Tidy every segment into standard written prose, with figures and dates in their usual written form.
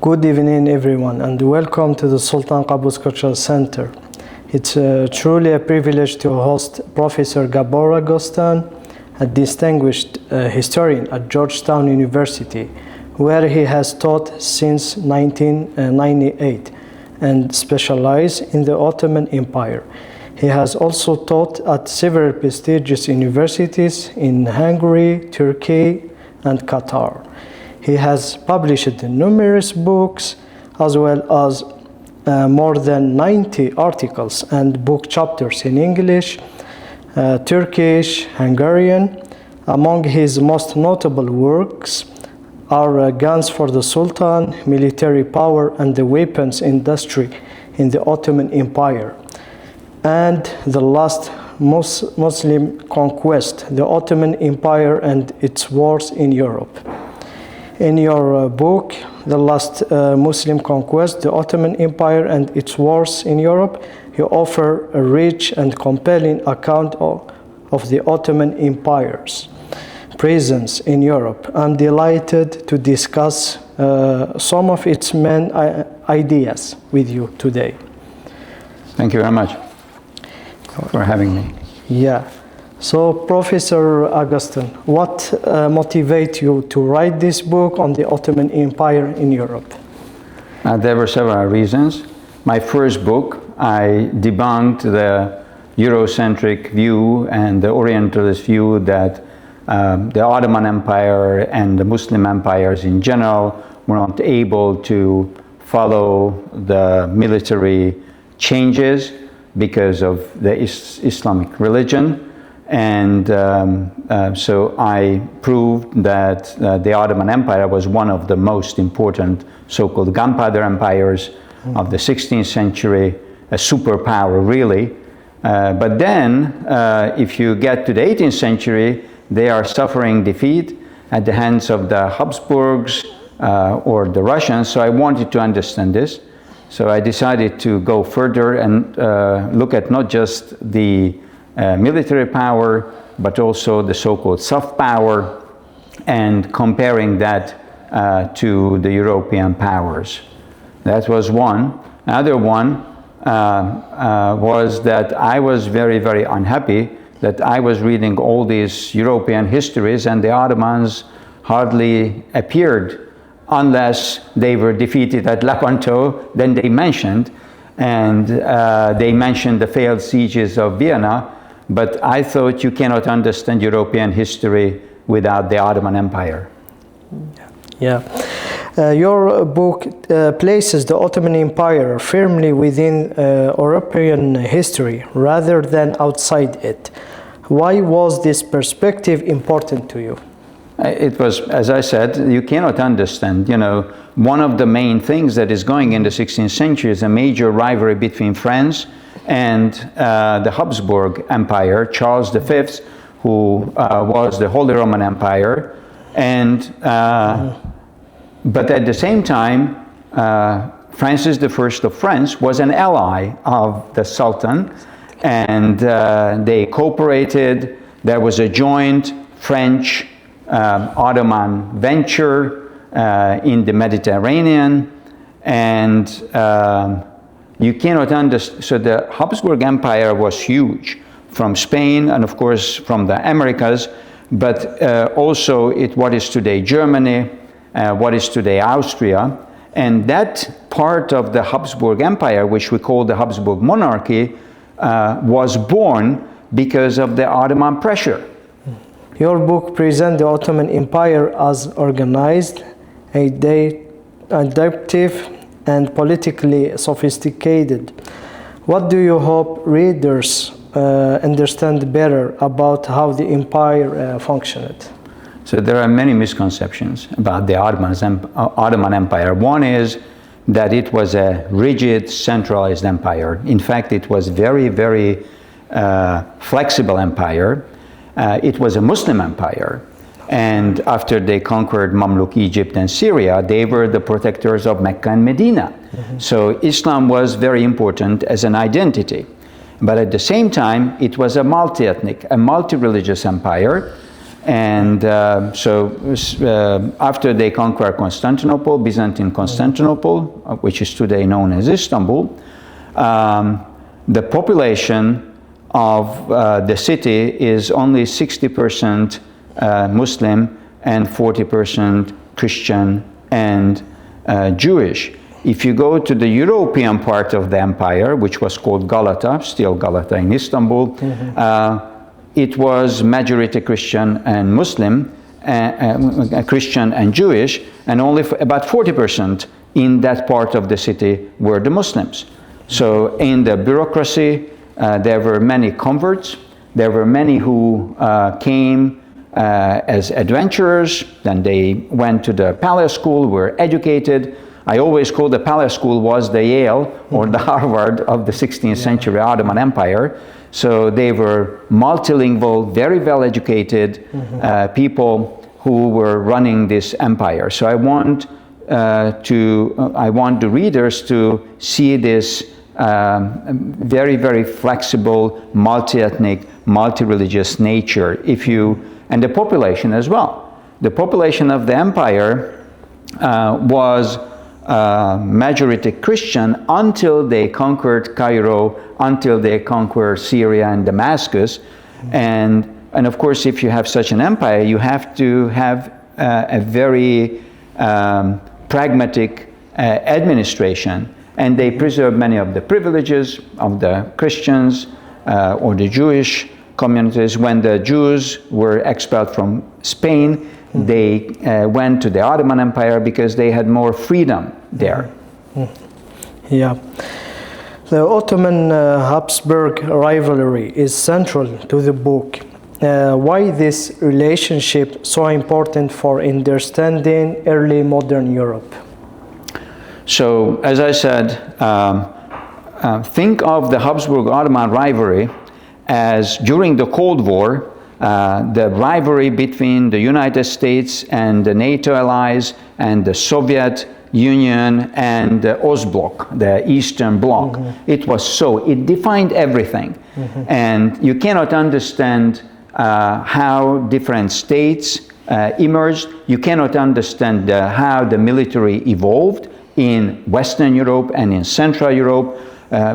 Good evening, everyone, and welcome to the Sultan Qaboos Cultural Center. It's truly a privilege to host Professor Gábor Ágoston, a distinguished historian at Georgetown University, where he has taught since 1998 and specialized in the Ottoman Empire. He has also taught at several prestigious universities in Hungary, Turkey, and Qatar. He has published numerous books as well as more than 90 articles and book chapters in English, Turkish, Hungarian. Among his most notable works are Guns for the Sultan, Military Power and the Weapons Industry in the Ottoman Empire, and The Last Muslim Conquest, the Ottoman Empire and its Wars in Europe. In your book, The Last Muslim Conquest, the Ottoman Empire and its Wars in Europe, you offer a rich and compelling account of the Ottoman Empire's presence in Europe. I'm delighted to discuss some of its main ideas with you today. Thank you very much for having me. Yeah. So, Professor Ágoston, what motivated you to write this book on the Ottoman Empire in Europe? There were several reasons. My first book, I debunked the Eurocentric view and the Orientalist view that the Ottoman Empire and the Muslim empires in general were not able to follow the military changes because of the Islamic religion. And so I proved that the Ottoman Empire was one of the most important so-called gunpowder empires of the 16th century, a superpower really. But then, if you get to the 18th century, they are suffering defeat at the hands of the Habsburgs or the Russians. So I wanted to understand this. So I decided to go further and look at not just the military power, but also the so-called soft power, and comparing that to the European powers. That was one. Another one was that I was very, very unhappy that I was reading all these European histories and the Ottomans hardly appeared unless they were defeated at Lepanto, then they mentioned, and they mentioned the failed sieges of Vienna. But I thought you cannot understand European history without the Ottoman Empire. Yeah. Your book places the Ottoman Empire firmly within European history rather than outside it. Why was this perspective important to you? It was, as I said, you cannot understand. You know, one of the main things that is going in the 16th century is a major rivalry between France and the Habsburg Empire, Charles V, who was the Holy Roman Empire, and but at the same time, Francis I of France was an ally of the Sultan, and they cooperated. There was a joint French Ottoman venture in the Mediterranean, and you cannot understand. So the Habsburg Empire was huge, from Spain and of course from the Americas, but also what is today Germany, what is today Austria, and that part of the Habsburg Empire, which we call the Habsburg monarchy, was born because of the Ottoman pressure. Your book presents the Ottoman Empire as organized, adaptive, and politically sophisticated. What do you hope readers understand better about how the empire functioned? So there are many misconceptions about the Ottoman Empire. One is that it was a rigid, centralized empire. In fact, it was very, very flexible empire. It was a Muslim empire. And after they conquered Mamluk Egypt and Syria, they were the protectors of Mecca and Medina. Mm-hmm. So Islam was very important as an identity. But at the same time, it was a multi-ethnic, a multi-religious empire. And after they conquer Constantinople, Byzantine Constantinople, which is today known as Istanbul, the population of the city is only 60% Muslim and 40% Christian and Jewish. If you go to the European part of the empire, which was called Galata, still Galata in Istanbul, it was majority Christian and Muslim, Christian and Jewish, and only about 40% in that part of the city were the Muslims. So in the bureaucracy, there were many converts. There were many who came as adventurers. Then they went to the palace school, were educated. I always call the palace school was the Yale or the Harvard of the 16th century Ottoman Empire. So they were multilingual, very well-educated people who were running this empire. So I want the readers to see this very, very flexible, multi-ethnic, multi-religious nature. And the population as well. The population of the empire was majority Christian until they conquered Cairo, until they conquered Syria and Damascus. And of course, if you have such an empire, you have to have a very pragmatic administration. And they preserved many of the privileges of the Christians or the Jewish communities. When the Jews were expelled from Spain, they went to the Ottoman Empire because they had more freedom there. Yeah. The Ottoman-Habsburg rivalry is central to the book. Why this relationship so important for understanding early modern Europe? So, as I said, think of the Habsburg-Ottoman rivalry as during the Cold War, the rivalry between the United States and the NATO allies and the Soviet Union and the Ostbloc, the Eastern Bloc. It defined everything. And you cannot understand how different states emerged. You cannot understand how the military evolved in Western Europe and in Central Europe.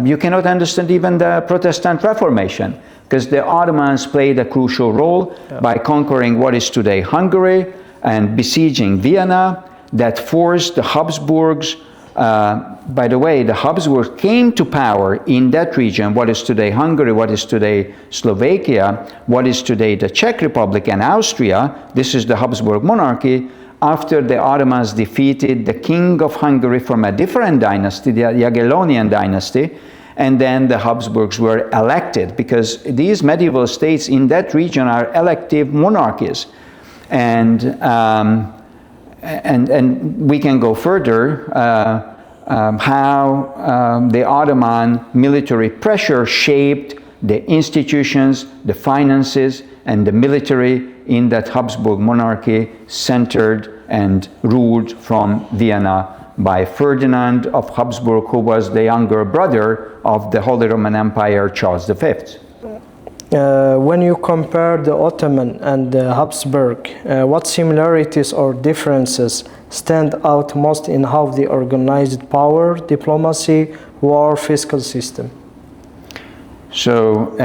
You cannot understand even the Protestant Reformation, because the Ottomans played a crucial role by conquering what is today Hungary and besieging Vienna. That forced the Habsburgs, by the way, the Habsburgs came to power in that region, what is today Hungary, what is today Slovakia, what is today the Czech Republic and Austria. This is the Habsburg monarchy, after the Ottomans defeated the king of Hungary from a different dynasty, the Jagiellonian dynasty, and then the Habsburgs were elected, because these medieval states in that region are elective monarchies. And we can go further, how the Ottoman military pressure shaped the institutions, the finances, and the military in that Habsburg monarchy, centered and ruled from Vienna by Ferdinand of Habsburg, who was the younger brother of the Holy Roman Empire, Charles V. When you compare the Ottoman and the Habsburg, what similarities or differences stand out most in how they organized power, diplomacy, war, fiscal system? So,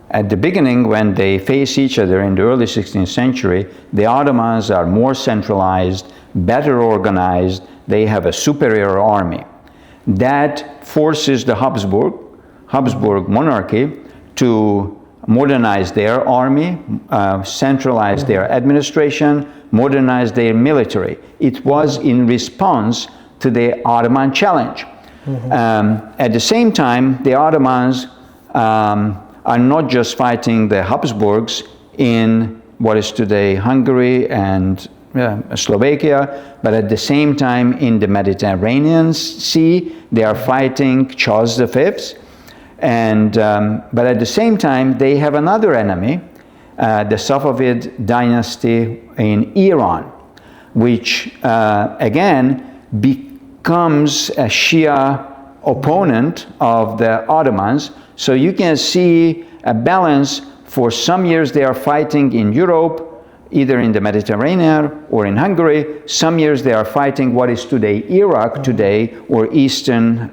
at the beginning, when they face each other in the early 16th century, the Ottomans are more centralized, better organized, they have a superior army. That forces the Habsburg monarchy to modernize their army, centralize their administration, modernize their military. It was in response to the Ottoman challenge. At the same time, the Ottomans are not just fighting the Habsburgs in what is today Hungary and Slovakia, but at the same time in the Mediterranean Sea, they are fighting Charles V. But at the same time, they have another enemy, the Safavid dynasty in Iran, which again becomes a Shia opponent of the Ottomans. So you can see a balance. For some years they are fighting in Europe, either in the Mediterranean or in Hungary. Some years they are fighting what is today Iraq today, or eastern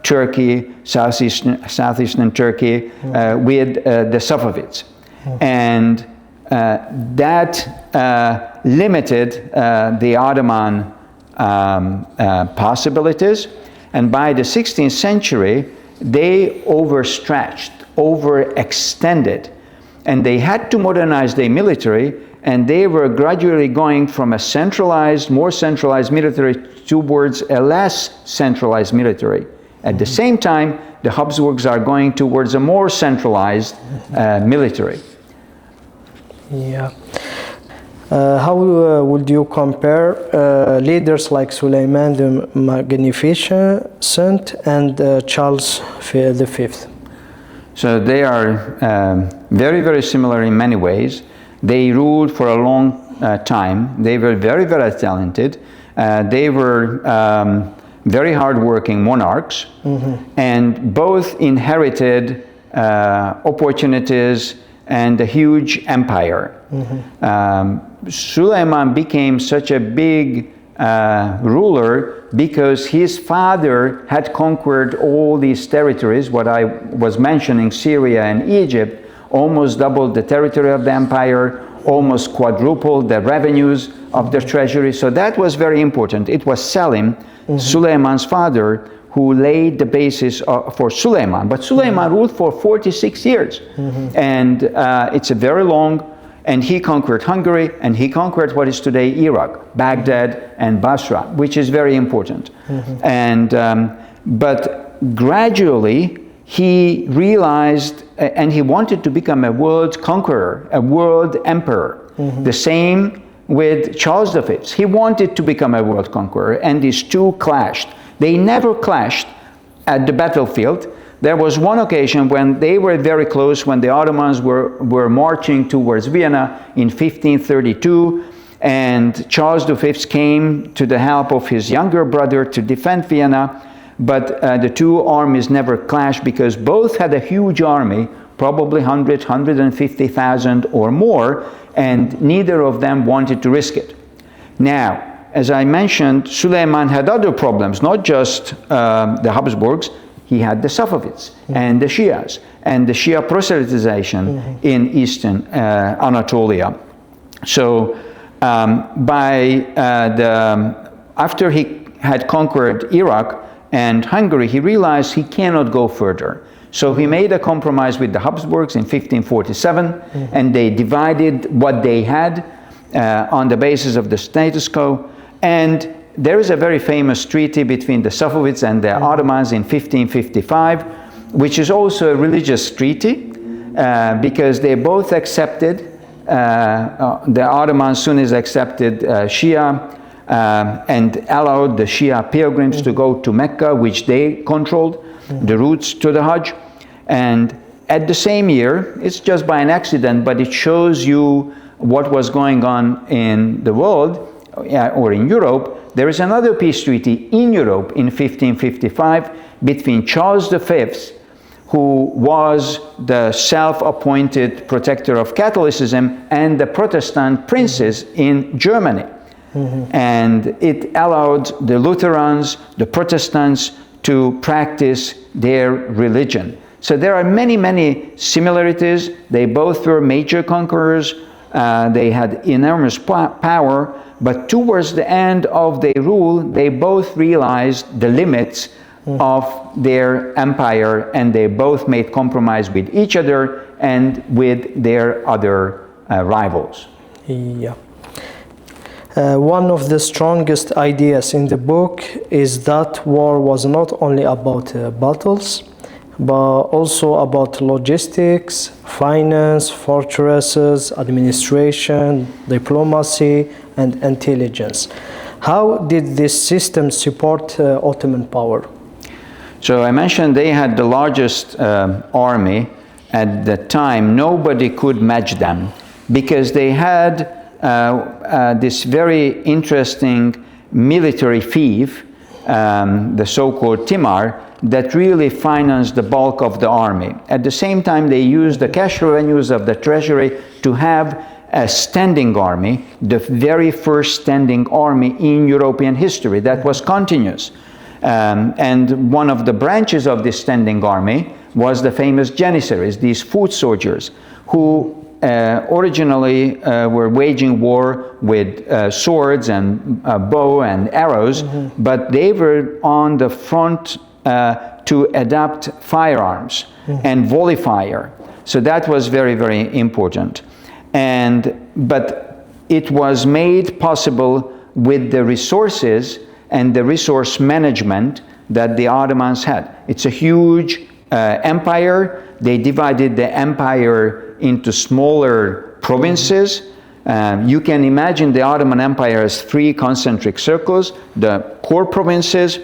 Turkey, southeastern Turkey, with the Safavids. And that limited the Ottoman possibilities. And by the 16th century, they overstretched, overextended, and they had to modernize their military, and they were gradually going from a centralized, more centralized military towards a less centralized military. At the same time, the Habsburgs are going towards a more centralized military. Yeah. How would you compare leaders like Suleiman the Magnificent and Charles V? So they are very, very similar in many ways. They ruled for a long time. They were very, very talented. They were very hard-working monarchs, and both inherited opportunities and a huge empire. Suleiman became such a big ruler because his father had conquered all these territories, what I was mentioning, Syria and Egypt, almost doubled the territory of the empire, almost quadrupled the revenues of the treasury. So that was very important. It was Selim, Suleiman's father, who laid the basis for Suleiman. But Suleiman ruled for 46 years. And it's a very long, and he conquered Hungary, and he conquered what is today Iraq, Baghdad and Basra, which is very important. And but gradually he realized, and he wanted to become a world conqueror, a world emperor. The same with Charles V. He wanted to become a world conqueror, and these two clashed. They never clashed at the battlefield. There was one occasion when they were very close, when the Ottomans were marching towards Vienna in 1532, and Charles V came to the help of his younger brother to defend Vienna, but the two armies never clashed because both had a huge army, probably 150,000 or more, and neither of them wanted to risk it. Now, as I mentioned, Suleiman had other problems, not just the Habsburgs. He had the Safavids and the Shias, and the Shia proselytization in eastern Anatolia. So after he had conquered Iraq and Hungary, he realized he cannot go further. So he made a compromise with the Habsburgs in 1547, and they divided what they had on the basis of the status quo. And there is a very famous treaty between the Safavids and the Ottomans in 1555, which is also a religious treaty because they both accepted, the Ottomans soon as accepted Shia and allowed the Shia pilgrims to go to Mecca, which they controlled, the routes to the Hajj. And at the same year, it's just by an accident, but it shows you what was going on in the world, or in Europe. There is another peace treaty in Europe in 1555 between Charles V, who was the self-appointed protector of Catholicism, and the Protestant princes in Germany. And it allowed the Lutherans, the Protestants, to practice their religion. So there are many, many similarities. They both were major conquerors. They had enormous power, but towards the end of their rule, they both realized the limits of their empire, and they both made compromise with each other and with their other rivals. Yeah. One of the strongest ideas in the book is that war was not only about battles, but also about logistics, finance, fortresses, administration, diplomacy, and intelligence. How did this system support Ottoman power? So I mentioned they had the largest army at the time. Nobody could match them because they had this very interesting military fief, the so-called Timar, that really financed the bulk of the army. At the same time, they used the cash revenues of the treasury to have a standing army, the very first standing army in European history that was continuous. And one of the branches of this standing army was the famous Janissaries, these foot soldiers, who originally were waging war with swords and bow and arrows, but they were on the front to adapt firearms and volley fire. So that was very, very important. But it was made possible with the resources and the resource management that the Ottomans had. It's a huge empire. They divided the empire into smaller provinces. You can imagine the Ottoman Empire as 3 concentric circles: the core provinces,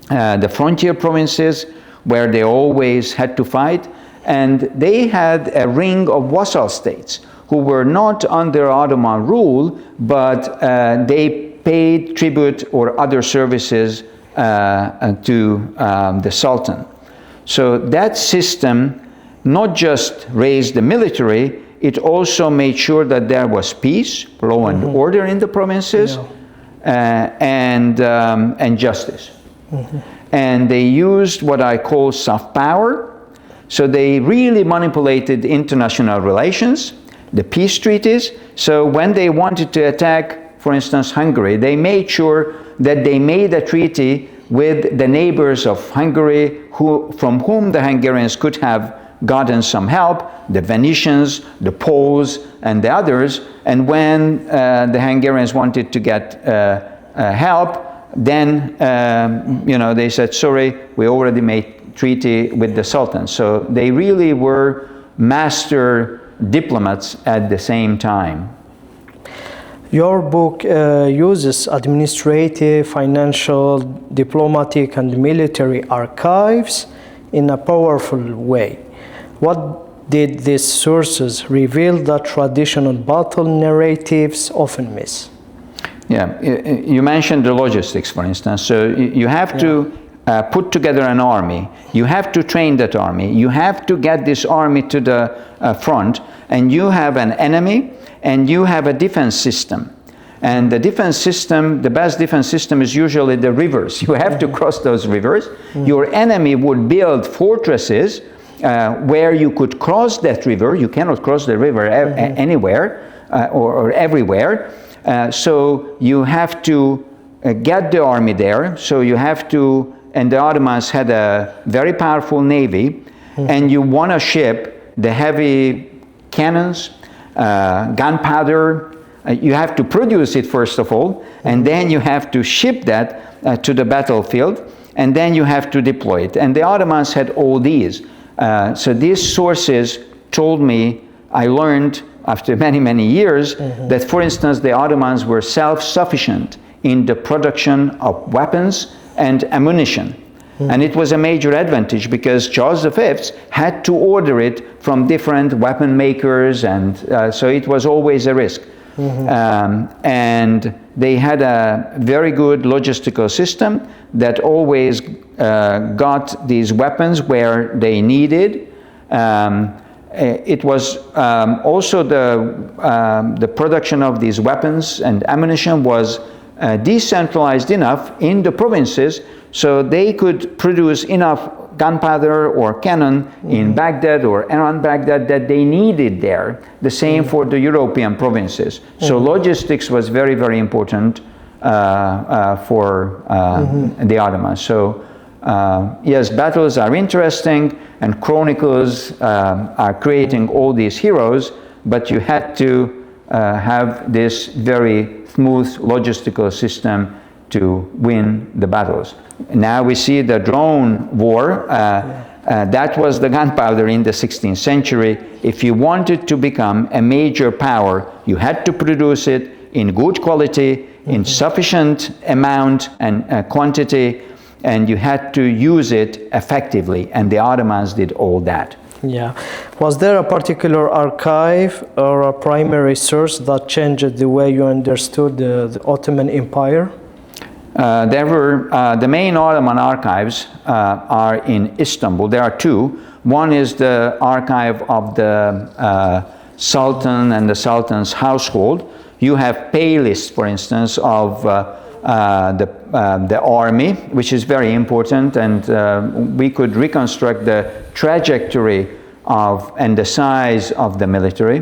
the frontier provinces, where they always had to fight, and they had a ring of vassal states who were not under Ottoman rule, but they paid tribute or other services to the Sultan. So that system not just raised the military, it also made sure that there was peace, law and order in the provinces, and justice. And they used what I call soft power. So they really manipulated international relations, the peace treaties. So when they wanted to attack, for instance, Hungary, they made sure that they made a treaty with the neighbors of Hungary from whom the Hungarians could have gotten some help, the Venetians, the Poles, and the others. And when the Hungarians wanted to get help, then they said, sorry, we already made treaty with the Sultan. So they really were master diplomats at the same time. Your book uses administrative, financial, diplomatic, and military archives in a powerful way. What did these sources reveal that traditional battle narratives often miss? Yeah, you mentioned the logistics, for instance. So you have to put together an army. You have to train that army. You have to get this army to the front, and you have an enemy, and you have a defense system. And the defense system, the best defense system is usually the rivers. You have to cross those rivers. Your enemy would build fortresses where you could cross that river. You cannot cross the river anywhere or everywhere. So you have to get the army there. So you have to, and the Ottomans had a very powerful navy, and you want to ship the heavy cannons, gunpowder. You have to produce it first of all, and then you have to ship that to the battlefield, and then you have to deploy it. And the Ottomans had all these. So these sources told me, I learned after many, many years, that, for instance, the Ottomans were self-sufficient in the production of weapons and ammunition. And it was a major advantage because Charles V had to order it from different weapon makers, and so it was always a risk. And they had a very good logistical system that always got these weapons where they needed. It was also the production of these weapons and ammunition was decentralized enough in the provinces so they could produce enough gunpowder or cannon in Baghdad or around Baghdad that they needed there. The same for the European provinces. So logistics was very, very important for the Ottomans. So yes, battles are interesting, and chronicles are creating all these heroes, but you had to have this very smooth logistical system to win the battles. Now we see the drone war. That was the gunpowder in the 16th century. If you wanted to become a major power, you had to produce it in good quality, in sufficient amount and quantity, and you had to use it effectively, and the Ottomans did all that. Yeah. Was there a particular archive or a primary source that changed the way you understood the Ottoman Empire? There were, the main Ottoman archives are in Istanbul. There are two. One is the archive of the Sultan and the Sultan's household. You have pay lists, for instance, of the army, which is very important, and we could reconstruct the trajectory of and the size of the military.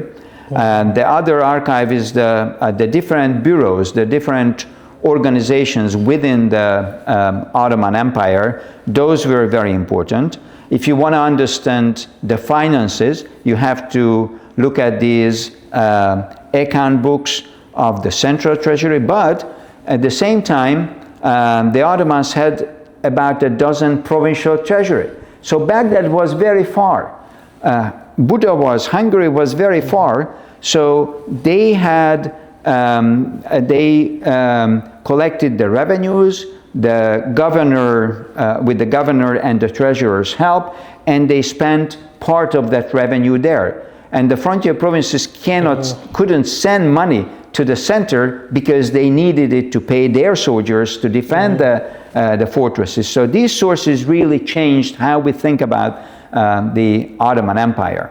The other archive is the different bureaus, the different organizations within the Ottoman Empire. Those were very important. If you want to understand the finances, you have to look at these account books of the central treasury, but at the same time, the Ottomans had about a dozen provincial treasury. So Baghdad was very far. Hungary was very far, so they had, collected the revenues, the governor, with the governor and the treasurer's help, and they spent part of that revenue there. And the frontier provinces couldn't send money to the center because they needed it to pay their soldiers to defend the fortresses. So these sources really changed how we think about the Ottoman Empire.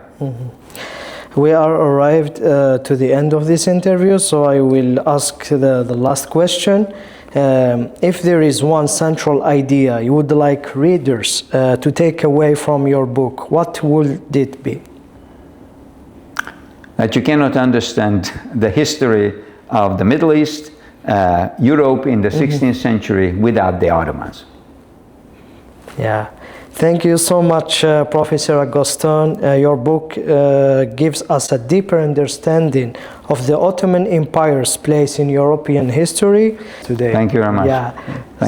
We are arrived to the end of this interview, so I will ask the last question. If there is one central idea you would like readers to take away from your book, what would it be? That you cannot understand the history of the Middle East, Europe in the 16th century without the Ottomans. Yeah. Thank you so much, Professor Ágoston. Your book gives us a deeper understanding of the Ottoman Empire's place in European history today. Thank you very much. Yeah. Thank